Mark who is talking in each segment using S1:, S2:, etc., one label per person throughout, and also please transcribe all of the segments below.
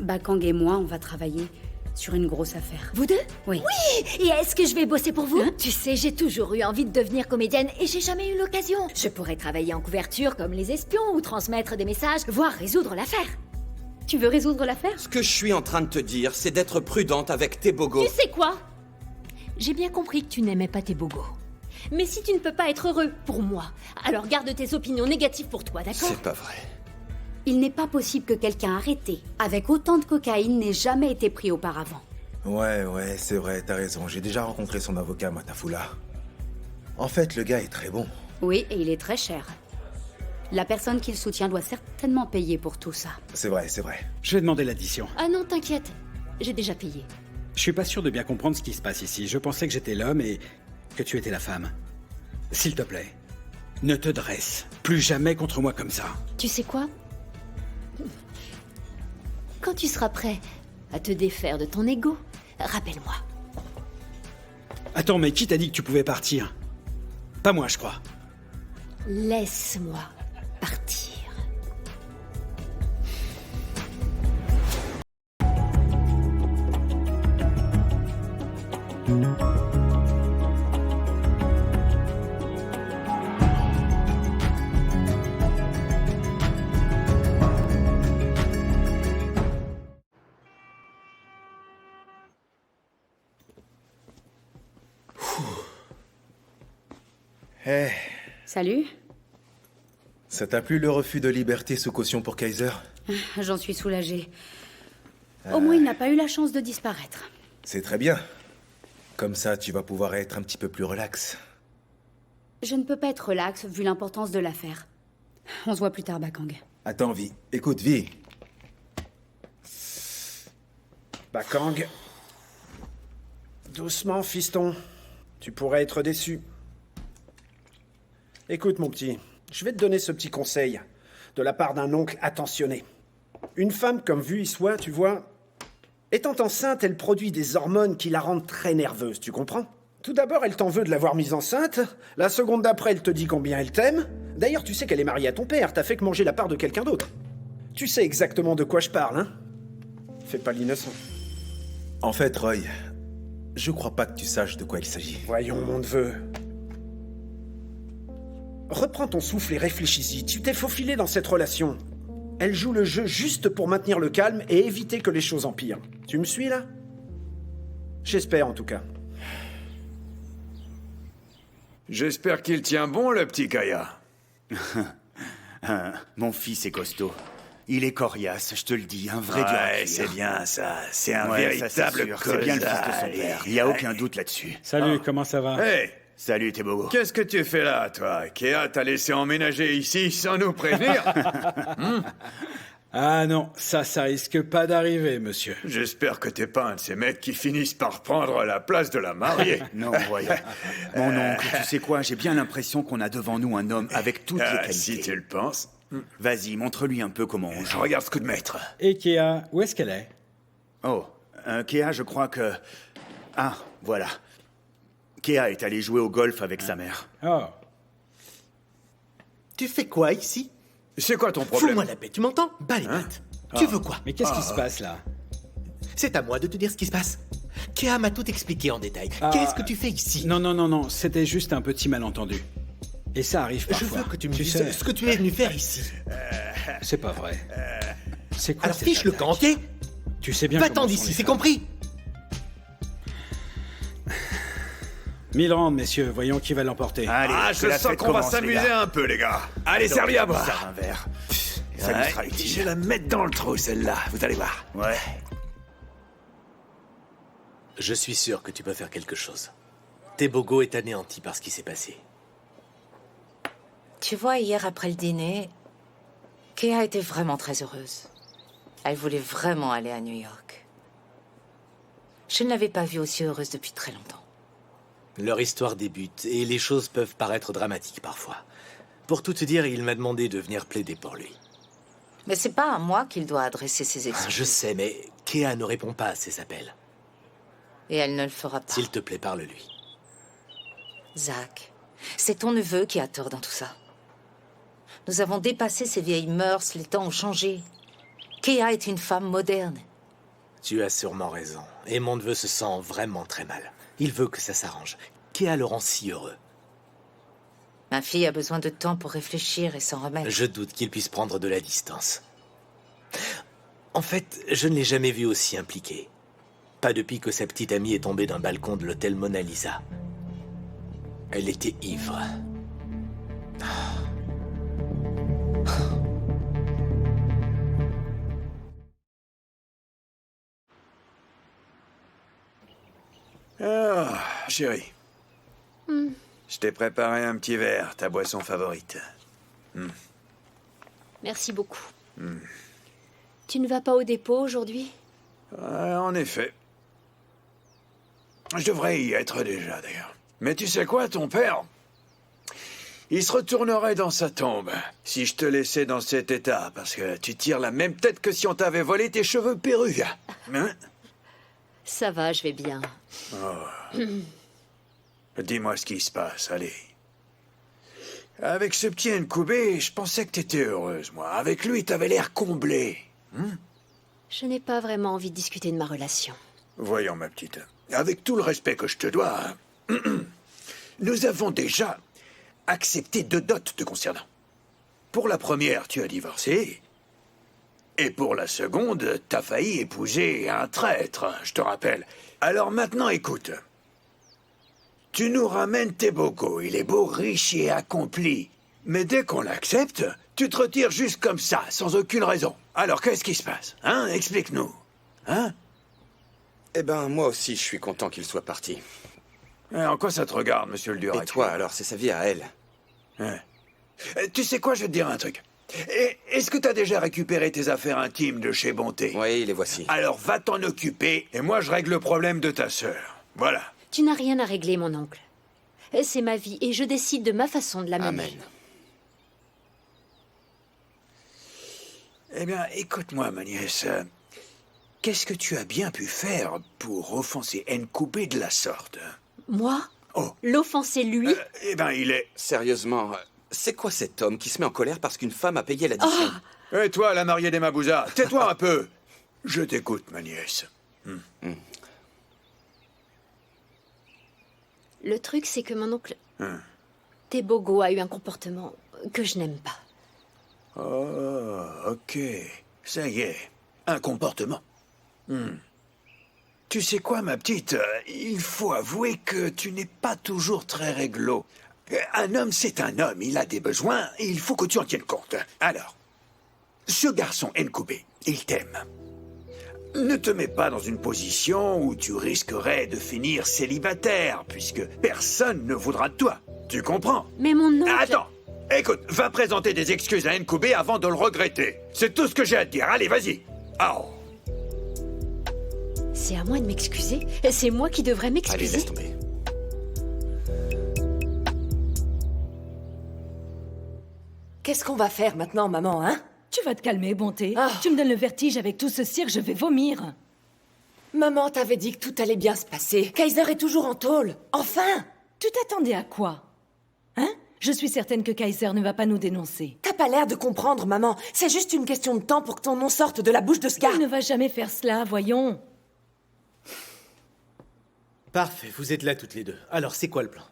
S1: Bakang et moi, on va travailler sur une grosse affaire.
S2: Vous deux?
S1: Oui.
S2: Et est-ce que je vais bosser pour vous?
S1: Hein?
S2: Tu sais, j'ai toujours eu envie de devenir comédienne et j'ai jamais eu l'occasion. Je pourrais travailler en couverture comme les espions ou transmettre des messages, voire résoudre l'affaire.
S1: Tu veux résoudre l'affaire?
S3: Ce que je suis en train de te dire, c'est d'être prudente avec tes bogos.
S2: Tu sais quoi? J'ai bien compris que tu n'aimais pas tes bogos. Mais si tu ne peux pas être heureux pour moi, alors garde tes opinions négatives pour toi, d'accord?
S3: C'est pas vrai.
S1: Il n'est pas possible que quelqu'un arrêté avec autant de cocaïne n'ait jamais été pris auparavant.
S4: Ouais, c'est vrai, t'as raison. J'ai déjà rencontré son avocat, Matafula. En fait, le gars est très bon.
S1: Oui, et il est très cher. La personne qu'il soutient doit certainement payer pour tout ça.
S4: C'est vrai, c'est vrai.
S5: Je vais demander l'addition.
S2: Ah non, t'inquiète, j'ai déjà payé.
S5: Je suis pas sûr de bien comprendre ce qui se passe ici. Je pensais que j'étais l'homme et que tu étais la femme. S'il te plaît, ne te dresse plus jamais contre moi comme ça.
S2: Tu sais quoi? Quand tu seras prêt à te défaire de ton ego, rappelle-moi.
S5: Attends, mais qui t'a dit que tu pouvais partir? Pas moi, je crois.
S2: Laisse-moi partir.
S4: Hé,
S1: Salut.
S4: ça t'a plu le refus de liberté sous caution pour Kaiser?
S1: J'en suis soulagée. Au moins, il n'a pas eu la chance de disparaître.
S4: C'est très bien. Comme ça, tu vas pouvoir être un petit peu plus relax.
S1: Je ne peux pas être relax vu l'importance de l'affaire. On se voit plus tard, Bakang.
S4: Attends, Vi. Écoute, Vi.
S6: Bakang. Doucement, fiston. Tu pourrais être déçu. Écoute, mon petit, je vais te donner ce petit conseil, de la part d'un oncle attentionné. Une femme comme Vu y soit, tu vois, étant enceinte, elle produit des hormones qui la rendent très nerveuse, tu comprends? Tout d'abord, elle t'en veut de l'avoir mise enceinte. La seconde d'après, elle te dit combien elle t'aime. D'ailleurs, tu sais qu'elle est mariée à ton père, t'as fait que manger la part de quelqu'un d'autre. Tu sais exactement de quoi je parle, hein? Fais pas l'innocent.
S4: En fait, Roy, je crois pas que tu saches de quoi il s'agit.
S6: Voyons, mon neveu. Reprends ton souffle et réfléchis-y. Tu t'es faufilé dans cette relation. Elle joue le jeu juste pour maintenir le calme et éviter que les choses empirent. Tu me suis, là? J'espère, en tout cas.
S7: J'espère qu'il tient bon, le petit Kaya.
S8: Mon fils est costaud. Il est coriace, je te le dis, un vrai dur à
S7: Ouais,
S8: cuire.
S7: c'est bien ça. C'est un
S8: Ouais, ça, c'est
S7: véritable
S8: sûr, c'est bien le fils de son
S7: cosard.
S8: père. Il n'y a aucun doute là-dessus.
S5: Salut, comment ça va?
S7: Hey,
S8: Salut, Tebogo.
S7: qu'est-ce que tu fais là, toi? Kéa t'a laissé emménager ici sans nous prévenir?
S5: Ah non, ça risque pas d'arriver, monsieur.
S7: J'espère que t'es pas un de ces mecs qui finissent par prendre la place de la mariée.
S8: Non, voyons. Mon oncle, tu sais quoi, j'ai bien l'impression qu'on a devant nous un homme avec toutes les qualités.
S7: Si tu le penses.
S8: Vas-y, montre-lui un peu comment on joue.
S7: Regarde ce coup de maître.
S5: Et Kéa, où est-ce qu'elle est?
S8: Oh, Kéa, je crois que... Ah, voilà. Kéa est allée jouer au golf avec sa mère.
S5: Oh.
S9: Tu fais quoi ici?
S7: C'est quoi ton problème?
S9: Fous-moi la paix, tu m'entends? Bas les pattes. Tu veux quoi?
S5: Mais qu'est-ce qui se passe là?
S9: C'est à moi de te dire ce qui se passe. Kéa m'a tout expliqué en détail. Qu'est-ce que tu fais ici?
S5: Non, c'était juste un petit malentendu. Et ça arrive
S9: Je
S5: parfois.
S9: veux que tu me
S5: Tu
S9: dises
S5: sais,
S9: ce que tu es venu faire ici.
S5: c'est pas vrai. C'est quoi
S9: Alors
S5: cette
S9: fiche le
S5: attaque?
S9: camp, ok?
S5: Tu sais bien
S9: Va-t'en
S5: comment sont
S9: d'ici,
S5: les
S9: c'est
S5: femmes.
S9: compris?
S5: 1000 rand, messieurs, voyons qui va l'emporter.
S8: Allez,
S7: Ah,
S8: que
S7: je
S8: la
S7: sens
S8: fête
S7: qu'on va
S8: commence, les
S7: s'amuser
S8: gars.
S7: un peu, les gars. Allez,
S8: Donc,
S7: servi à
S8: on
S7: boire.
S8: sert un verre. Ça nous
S7: Ouais,
S8: sera utile.
S7: je vais la mettre dans le trou, celle-là. Vous allez voir.
S8: Ouais.
S9: Je suis sûr que tu peux faire quelque chose. Tebogo est anéanti par ce qui s'est passé.
S10: Tu vois, hier après le dîner, Kéa était vraiment très heureuse. Elle voulait vraiment aller à New York. Je ne l'avais pas vue aussi heureuse depuis très longtemps.
S9: Leur histoire débute et les choses peuvent paraître dramatiques parfois. Pour tout te dire, il m'a demandé de venir plaider pour lui.
S10: Mais c'est pas à moi qu'il doit adresser ses
S9: Ah,
S10: excuses.
S9: je sais, mais Kéa ne répond pas à ses appels.
S10: Et elle ne le fera pas.
S9: S'il te plaît, parle-lui.
S10: Zach, c'est ton neveu qui a tort dans tout ça. Nous avons dépassé ces vieilles mœurs, les temps ont changé. Kéa est une femme moderne.
S9: Tu as sûrement raison. Aemond veut se sent vraiment très mal. Il veut que ça s'arrange. Kéa le rend si heureux.
S10: Ma fille a besoin de temps pour réfléchir et s'en remettre.
S9: Je doute qu'il puisse prendre de la distance. En fait, je ne l'ai jamais vu aussi impliqué. Pas depuis que sa petite amie est tombée d'un balcon de l'hôtel Mona Lisa. Elle était ivre.
S7: Ah, chérie. Je t'ai préparé un petit verre, ta boisson favorite.
S2: Merci beaucoup. Tu ne vas pas au dépôt aujourd'hui?
S7: En effet. Je devrais y être déjà, d'ailleurs. Mais tu sais quoi, ton père? Il se retournerait dans sa tombe si je te laissais dans cet état, parce que tu tires la même tête que si on t'avait volé tes cheveux perruques. Hein?
S2: Ça va, je vais bien.
S7: Dis-moi ce qui se passe, allez. Avec ce petit Nkoubé, je pensais que t'étais heureuse, moi. Avec lui, t'avais l'air comblée.
S2: Je n'ai pas vraiment envie de discuter de ma relation.
S7: Voyons, ma petite. Avec tout le respect que je te dois, nous avons déjà accepté 2 dots te concernant. Pour la première, tu as divorcé. Et pour la seconde, t'as failli épouser un traître, je te rappelle. Alors maintenant, écoute. Tu nous ramènes Tebogo. Il est beau, riche et accompli. Mais dès qu'on l'accepte, tu te retires juste comme ça, sans aucune raison. Alors, qu'est-ce qui se passe? Hein? Explique-nous. Hein?
S3: Eh ben, moi aussi, je suis content qu'il soit parti.
S7: En quoi ça te regarde, monsieur le Durec?
S3: Et toi, alors, c'est sa vie à elle.
S7: Tu sais quoi, je vais te dire un truc. Est-ce que t'as déjà récupéré tes affaires intimes de chez Bonté?
S3: Oui, les voici.
S7: Alors va t'en occuper, et moi je règle le problème de ta sœur. Voilà.
S2: Tu n'as rien à régler, mon oncle. C'est ma vie et je décide de ma façon de la mener.
S3: Amen.
S7: Eh bien, écoute-moi, ma nièce. Qu'est-ce que tu as bien pu faire pour offenser Nkoubé de la sorte?
S2: Moi?
S7: Oh.
S2: L'offenser lui?
S7: Eh ben, il est...
S3: Sérieusement, c'est quoi cet homme qui se met en colère parce qu'une femme a payé l'addition?
S7: Et toi, la mariée des Mabouza, tais-toi un peu. Je t'écoute, ma nièce.
S2: Le truc, c'est que mon oncle... Tebogo a eu un comportement que je n'aime pas.
S7: Oh, ok. Ça y est. Un comportement. Tu sais quoi, ma petite? Il faut avouer que tu n'es pas toujours très réglo. Un homme, c'est un homme. Il a des besoins et il faut que tu en tiennes compte. Alors, ce garçon, Nkoubé, il t'aime. Ne te mets pas dans une position où tu risquerais de finir célibataire, puisque personne ne voudra de toi. Tu comprends?
S2: Mais mon oncle...
S7: Attends. Écoute, va présenter des excuses à Nkoubé avant de le regretter. C'est tout ce que j'ai à te dire. Allez, vas-y. Oh.
S2: C'est à moi de m'excuser? C'est moi qui devrais
S3: Allez,
S2: m'excuser?
S3: laisse tomber.
S11: Qu'est-ce qu'on va faire maintenant, maman, hein?
S12: Tu vas te calmer, Bonté.
S11: Ah.
S12: Tu me donnes le vertige avec tout ce cirque, je vais vomir.
S11: Maman t'avait dit que tout allait bien se passer. Kaiser est toujours en tôle. Enfin!
S12: Tu t'attendais à quoi? Hein? Je suis certaine que Kaiser ne va pas nous dénoncer.
S11: T'as pas l'air de comprendre, maman. C'est juste une question de temps pour que ton nom sorte de la bouche de ce gars.
S12: Il ne va jamais faire cela, voyons.
S9: Parfait, vous êtes là toutes les deux. Alors, c'est quoi le plan?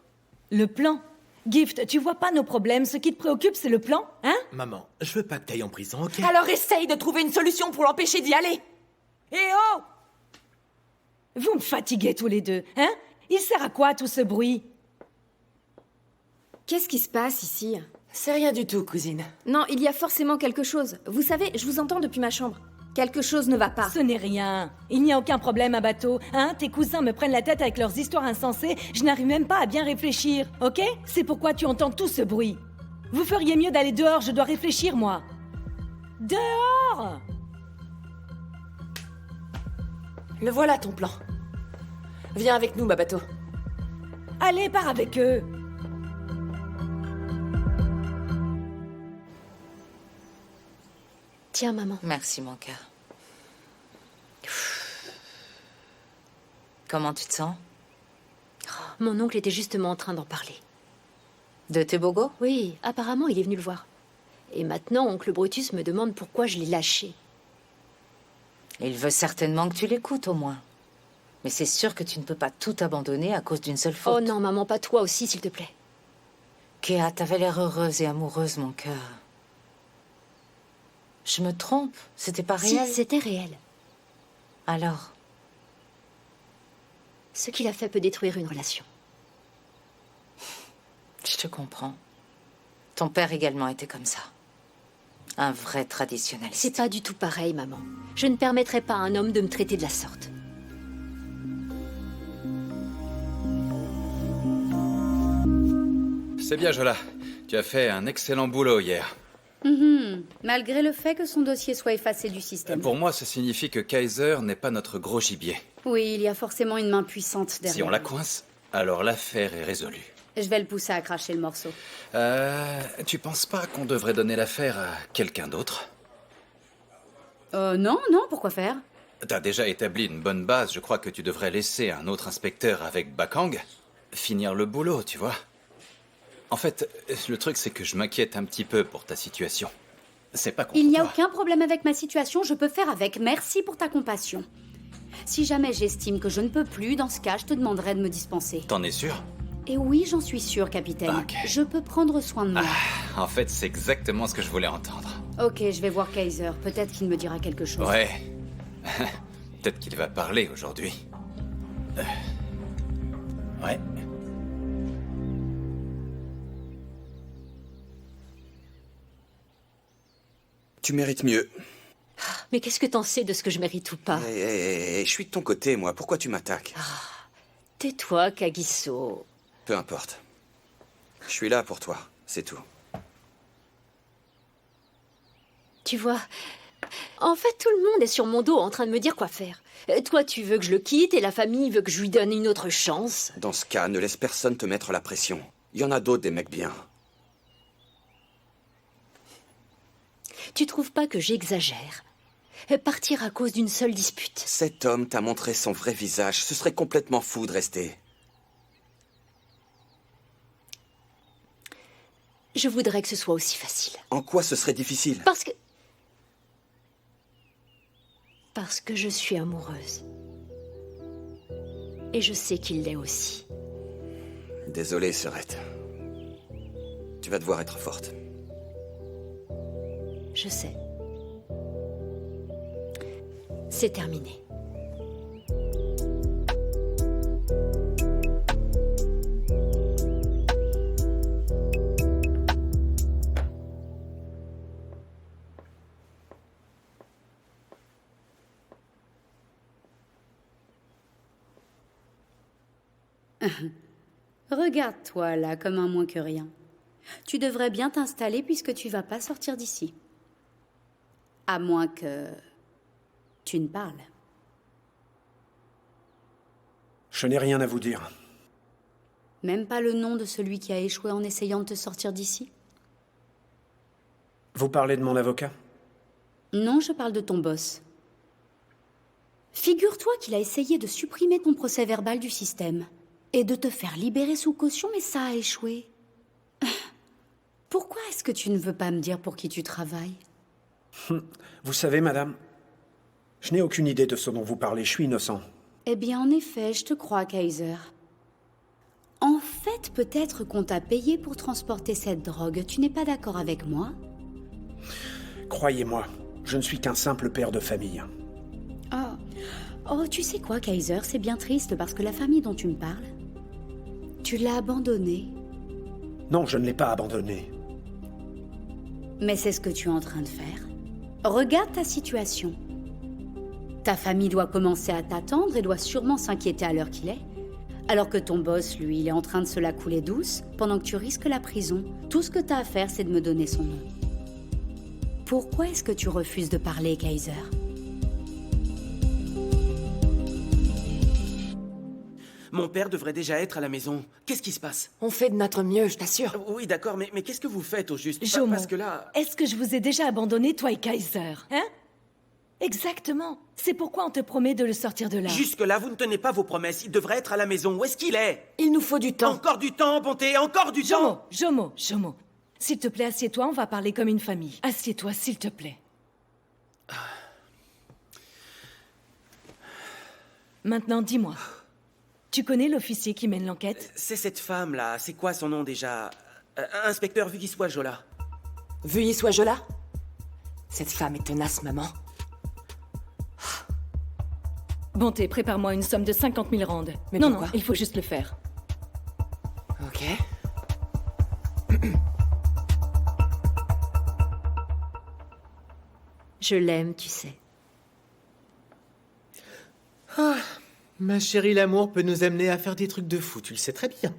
S12: Le plan? Gift, tu vois pas nos problèmes, ce qui te préoccupe, c'est le plan, hein?
S9: Maman, je veux pas que t'ailles en prison, ok?
S11: Alors essaye de trouver une solution pour l'empêcher d'y aller. Eh oh!
S12: Vous me fatiguez tous les deux, hein? Il sert à quoi tout ce bruit?
S1: Qu'est-ce qui se passe ici?
S11: C'est rien du tout, cousine.
S1: Non, il y a forcément quelque chose. Vous savez, je vous entends depuis ma chambre. Quelque chose ne va pas.
S12: Ce n'est rien. Il n'y a aucun problème à bateau. Hein? Tes cousins me prennent la tête avec leurs histoires insensées. Je n'arrive même pas à bien réfléchir, ok? C'est pourquoi tu entends tout ce bruit. Vous feriez mieux d'aller dehors, je dois réfléchir, moi. Dehors!
S11: Le voilà, ton plan. Viens avec nous, Babato.
S12: Allez, pars avec eux.
S2: Tiens, maman.
S10: Merci, mon cœur. Comment tu te sens?
S2: Mon oncle était justement en train d'en parler.
S10: De Tebogo?
S2: Oui, apparemment, il est venu le voir. Et maintenant, oncle Brutus me demande pourquoi je l'ai lâché.
S10: Il veut certainement que tu l'écoutes, au moins. Mais c'est sûr que tu ne peux pas tout abandonner à cause d'une seule faute.
S2: Oh non, maman, pas toi aussi, s'il te plaît.
S10: Kéa, t'avais l'air heureuse et amoureuse, mon cœur. Je me trompe, c'était pas réel.
S2: Si, c'était réel.
S10: Alors?
S2: Ce qu'il a fait peut détruire une relation.
S10: Je te comprends. Ton père également était comme ça. Un vrai traditionnaliste.
S2: C'est pas du tout pareil, maman. Je ne permettrai pas à un homme de me traiter de la sorte.
S13: C'est bien, Jola. Tu as fait un excellent boulot hier.
S1: Malgré le fait que son dossier soit effacé du système.
S13: Pour moi, ça signifie que Kaiser n'est pas notre gros gibier.
S1: Oui, il y a forcément une main puissante derrière.
S13: Si on la coince, alors l'affaire est résolue.
S1: Je vais le pousser à cracher le morceau.
S13: Tu penses pas qu'on devrait donner l'affaire à quelqu'un d'autre?
S1: Non, pourquoi faire?
S13: T'as déjà établi une bonne base, je crois que tu devrais laisser un autre inspecteur avec Bakang finir le boulot, tu vois. En fait, le truc c'est que je m'inquiète un petit peu pour ta situation. C'est pas contre
S1: Il n'y a
S13: toi.
S1: aucun problème avec ma situation, je peux faire avec. Merci pour ta compassion. Si jamais j'estime que je ne peux plus, dans ce cas, je te demanderai de me dispenser.
S13: T'en es sûr?
S1: Et oui, j'en suis sûre, capitaine.
S13: Ok.
S1: Je peux prendre soin de moi.
S13: En fait, c'est exactement ce que je voulais entendre.
S1: Ok, je vais voir Kaiser. Peut-être qu'il me dira quelque chose.
S13: Ouais. Peut-être qu'il va parler aujourd'hui. Ouais.
S3: Tu mérites mieux.
S2: Mais qu'est-ce que t'en sais de ce que je mérite ou pas?
S3: Je suis de ton côté, moi. Pourquoi tu m'attaques?
S2: Tais-toi, Kagiso.
S3: Peu importe. Je suis là pour toi, c'est tout.
S2: Tu vois, en fait, tout le monde est sur mon dos en train de me dire quoi faire. Toi, tu veux que je le quitte et la famille veut que je lui donne une autre chance.
S3: Dans ce cas, ne laisse personne te mettre la pression. Il y en a d'autres, des mecs bien.
S2: Tu trouves pas que j'exagère? Partir à cause d'une seule dispute.
S3: Cet homme t'a montré son vrai visage. Ce serait complètement fou de rester.
S2: Je voudrais que ce soit aussi facile.
S3: En quoi ce serait difficile?
S2: Parce que je suis amoureuse. Et je sais qu'il l'est aussi.
S3: Désolé, Serette. Tu vas devoir être forte.
S2: Je sais. C'est terminé.
S1: Regarde-toi là, comme un moins que rien. Tu devrais bien t'installer puisque tu vas pas sortir d'ici. À moins que tu ne parles.
S6: Je n'ai rien à vous dire.
S1: Même pas le nom de celui qui a échoué en essayant de te sortir d'ici?
S6: Vous parlez de mon avocat?
S1: Non, je parle de ton boss. Figure-toi qu'il a essayé de supprimer ton procès-verbal du système et de te faire libérer sous caution, mais ça a échoué. Pourquoi est-ce que tu ne veux pas me dire pour qui tu travailles?
S6: Vous savez, madame, je n'ai aucune idée de ce dont vous parlez, je suis innocent.
S1: Eh bien, en effet, je te crois, Kaiser. En fait, peut-être qu'on t'a payé pour transporter cette drogue. Tu n'es pas d'accord avec moi?
S6: Croyez-moi, je ne suis qu'un simple père de famille.
S1: Oh, tu sais quoi, Kaiser, c'est bien triste parce que la famille dont tu me parles, tu l'as abandonnée.
S6: Non, je ne l'ai pas abandonné.
S1: Mais c'est ce que tu es en train de faire. Regarde ta situation. Ta famille doit commencer à t'attendre et doit sûrement s'inquiéter à l'heure qu'il est. Alors que ton boss, lui, il est en train de se la couler douce pendant que tu risques la prison. Tout ce que t'as à faire, c'est de me donner son nom. Pourquoi est-ce que tu refuses de parler, Kaiser?
S14: Mon père devrait déjà être à la maison. Qu'est-ce qui se passe?
S11: On fait de notre mieux, je t'assure.
S14: Oui, d'accord, mais qu'est-ce que vous faites au juste?
S12: Jomo,
S14: Parce que là...
S12: est-ce que je vous ai déjà abandonné, toi et Kaiser? Hein? Exactement. C'est pourquoi on te promet de le sortir de là.
S14: Jusque-là, vous ne tenez pas vos promesses. Il devrait être à la maison. Où est-ce qu'il est?
S11: Il nous faut du temps.
S14: Encore du temps, bonté, encore du temps!
S12: Jomo. S'il te plaît, assieds-toi, on va parler comme une famille. Assieds-toi, s'il te plaît. Maintenant, dis-moi. Tu connais l'officier qui mène l'enquête?
S14: C'est cette femme-là. C'est quoi son nom déjà? Inspecteur Vugiswa Jola.
S11: Vugiswa Jola? Cette femme est tenace, maman.
S12: Bonté, prépare-moi une somme de 50 000 rand.
S11: Mais
S12: non,
S11: pourquoi?
S12: non, il faut juste le faire.
S11: Ok.
S2: Je l'aime, tu sais.
S9: Ah, ma chérie, l'amour peut nous amener à faire des trucs de fou, tu le sais très bien.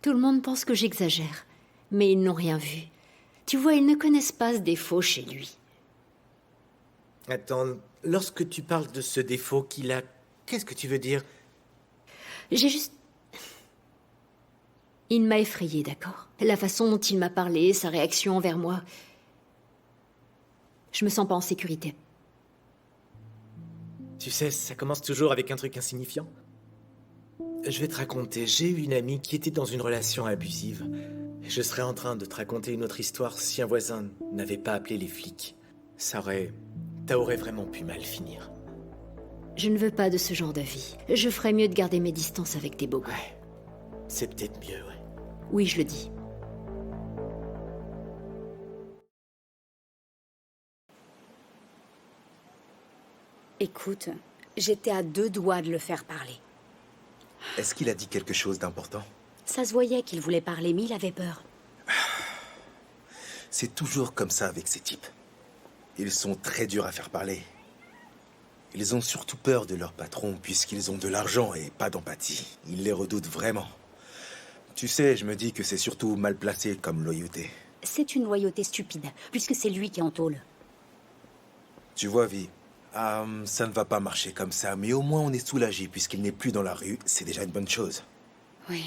S2: Tout le monde pense que j'exagère, mais ils n'ont rien vu. Tu vois, ils ne connaissent pas ce défaut chez lui.
S9: Attends, lorsque tu parles de ce défaut qu'il a, qu'est-ce que tu veux dire?
S2: J'ai juste... Il m'a effrayée, d'accord? La façon dont il m'a parlé, sa réaction envers moi... Je me sens pas en sécurité.
S9: Tu sais, ça commence toujours avec un truc insignifiant. Je vais te raconter, j'ai eu une amie qui était dans une relation abusive. Et je serais en train de te raconter une autre histoire si un voisin n'avait pas appelé les flics. Ça aurait vraiment pu mal finir.
S2: Je ne veux pas de ce genre de vie. Je ferais mieux de garder mes distances avec tes bogos.
S9: Ouais, c'est peut-être mieux, ouais.
S2: Oui, je le dis.
S1: Écoute, j'étais à 2 doigts de le faire parler.
S4: Est-ce qu'il a dit quelque chose d'important?
S1: Ça se voyait qu'il voulait parler, mais il avait peur.
S4: C'est toujours comme ça avec ces types. Ils sont très durs à faire parler. Ils ont surtout peur de leur patron puisqu'ils ont de l'argent et pas d'empathie. Ils les redoutent vraiment. Tu sais, je me dis que c'est surtout mal placé comme loyauté.
S1: C'est une loyauté stupide, puisque c'est lui qui est en tôle.
S4: Tu vois, Vi, ça ne va pas marcher comme ça, mais au moins on est soulagé puisqu'il n'est plus dans la rue. C'est déjà une bonne chose.
S1: Oui.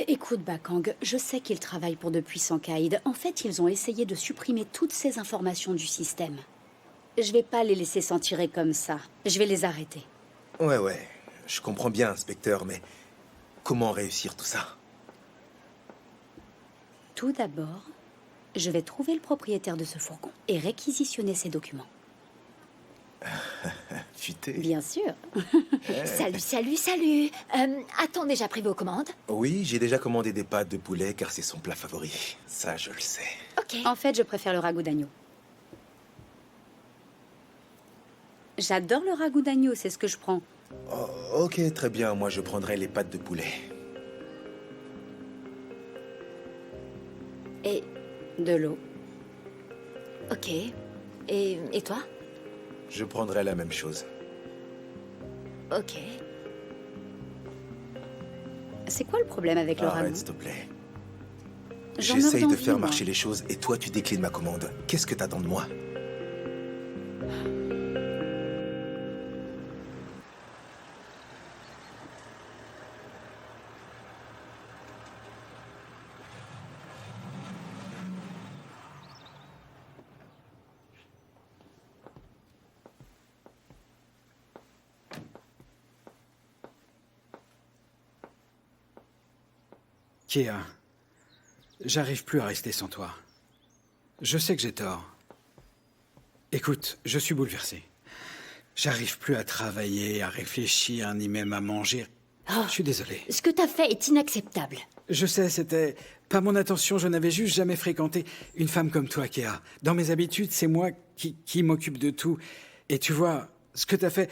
S1: Écoute, Bakang, je sais qu'ils travaillent pour de puissants caïds. En fait, ils ont essayé de supprimer toutes ces informations du système. Je vais pas les laisser s'en tirer comme ça. Je vais les arrêter.
S4: Ouais, je comprends bien, inspecteur, mais comment réussir tout ça?
S1: Tout d'abord, je vais trouver le propriétaire de ce fourgon et réquisitionner ses documents.
S4: Futé.
S1: Bien sûr.
S15: Salut. A-t-on déjà pris vos commandes?
S4: Oui, j'ai déjà commandé des pâtes de poulet car c'est son plat favori. Ça, je le sais.
S1: Ok. En fait, je préfère le ragoût d'agneau. J'adore le ragoût d'agneau, c'est ce que je prends.
S4: Oh, ok, très bien. Moi, je prendrai les pâtes de poulet.
S1: Et de l'eau.
S15: Ok. Et toi?
S4: Je prendrai la même chose.
S15: Ok.
S1: C'est quoi le problème avec le ragoût?
S4: Arrête, s'il te plaît.
S1: J'en meurs
S4: J'essaye de
S1: d'envie,
S4: faire
S1: moi.
S4: marcher les choses et toi, tu déclines ma commande. Qu'est-ce que t'attends de moi?
S5: Kéa, j'arrive plus à rester sans toi. Je sais que j'ai tort. Écoute, je suis bouleversé. J'arrive plus à travailler, à réfléchir, ni même à manger. Je suis désolé.
S2: Ce que t'as fait est inacceptable.
S5: Je sais, c'était pas mon intention, je n'avais juste jamais fréquenté une femme comme toi, Kéa. Dans mes habitudes, c'est moi qui m'occupe de tout. Et tu vois, ce que t'as fait,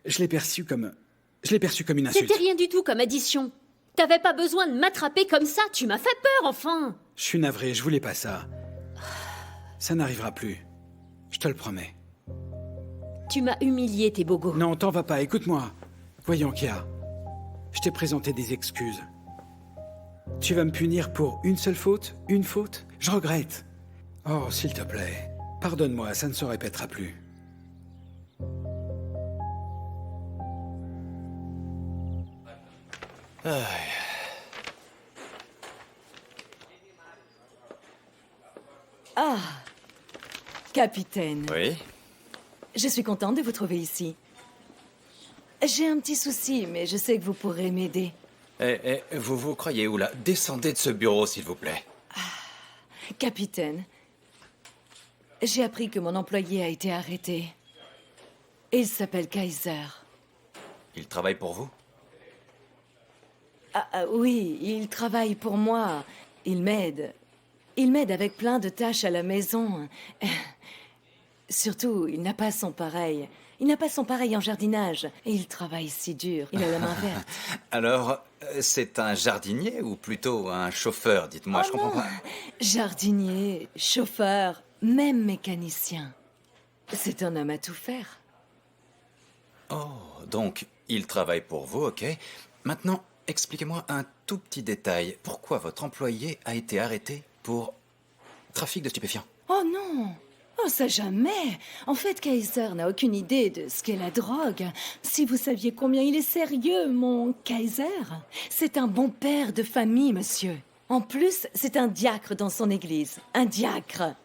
S5: je l'ai perçu comme une insulte.
S2: C'était rien du tout comme addition. T'avais pas besoin de m'attraper comme ça, tu m'as fait peur, enfin.
S5: Je suis navré, je voulais pas ça. Ça n'arrivera plus. Je te le promets.
S2: Tu m'as humilié, tes bogos.
S5: Non, t'en vas pas, écoute-moi. Voyons, Kéa. Je t'ai présenté des excuses. Tu vas me punir pour une seule faute? Une faute? Je regrette. Oh, s'il te plaît. Pardonne-moi, ça ne se répétera plus.
S12: Ah, capitaine.
S13: Oui?
S12: Je suis contente de vous trouver ici. J'ai un petit souci, mais je sais que vous pourrez m'aider.
S13: Vous croyez où là? Descendez de ce bureau, s'il vous plaît.
S12: Capitaine, j'ai appris que mon employé a été arrêté. Il s'appelle Kaiser.
S13: Il travaille pour vous?
S12: Oui, il travaille pour moi. Il m'aide. Il m'aide avec plein de tâches à la maison. Surtout, il n'a pas son pareil. Il n'a pas son pareil en jardinage. Et il travaille si dur. Il a la main verte.
S13: Alors, c'est un jardinier ou plutôt un chauffeur? Dites-moi, je comprends pas.
S12: Jardinier, chauffeur, même mécanicien. C'est un homme à tout faire.
S13: Oh, donc, il travaille pour vous, ok. Maintenant, expliquez-moi un tout petit détail. Pourquoi votre employé a été arrêté pour trafic de stupéfiants?
S12: Oh non! Oh, ça jamais! En fait, Kaiser n'a aucune idée de ce qu'est la drogue. Si vous saviez combien il est sérieux, mon Kaiser. C'est un bon père de famille, monsieur. En plus, c'est un diacre dans son église. Un diacre.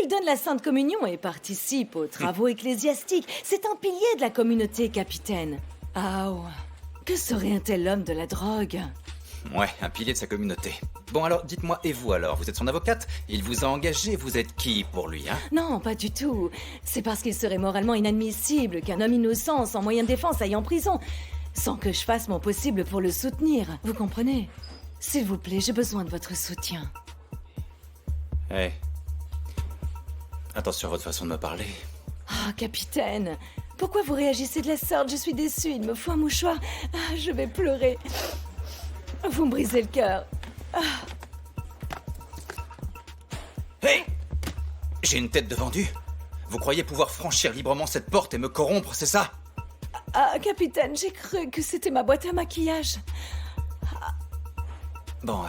S12: Il donne la Sainte Communion et participe aux travaux ecclésiastiques. C'est un pilier de la communauté, capitaine. Ah, ouais. Que serait un tel homme de la drogue?
S13: Ouais, un pilier de sa communauté. Bon alors, dites-moi, et vous alors? Vous êtes son avocate? Il vous a engagé, vous êtes qui pour lui, hein?
S12: Non, pas du tout. C'est parce qu'il serait moralement inadmissible qu'un homme innocent, sans moyen de défense, aille en prison, sans que je fasse mon possible pour le soutenir. Vous comprenez? S'il vous plaît, j'ai besoin de votre soutien.
S13: Eh. Attention à votre façon de me parler.
S12: Ah, capitaine, pourquoi vous réagissez de la sorte? Je suis déçue, il me faut un mouchoir. Ah, je vais pleurer. Vous me brisez le cœur.
S13: Hey! J'ai une tête de vendu? Vous croyez pouvoir franchir librement cette porte et me corrompre, c'est ça?
S12: Ah, capitaine, j'ai cru que c'était ma boîte à maquillage.
S13: Bon,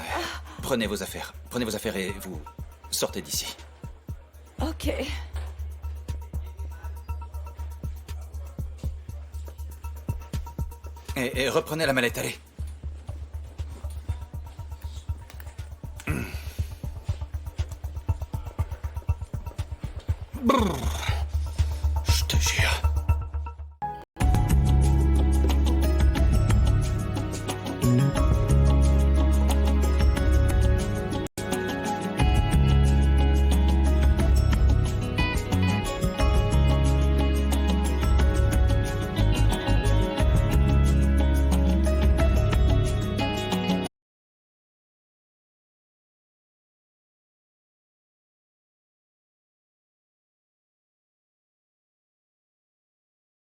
S13: prenez vos affaires. Prenez vos affaires et vous sortez d'ici.
S12: Ok.
S13: Et reprenez la mallette, allez. Brrr.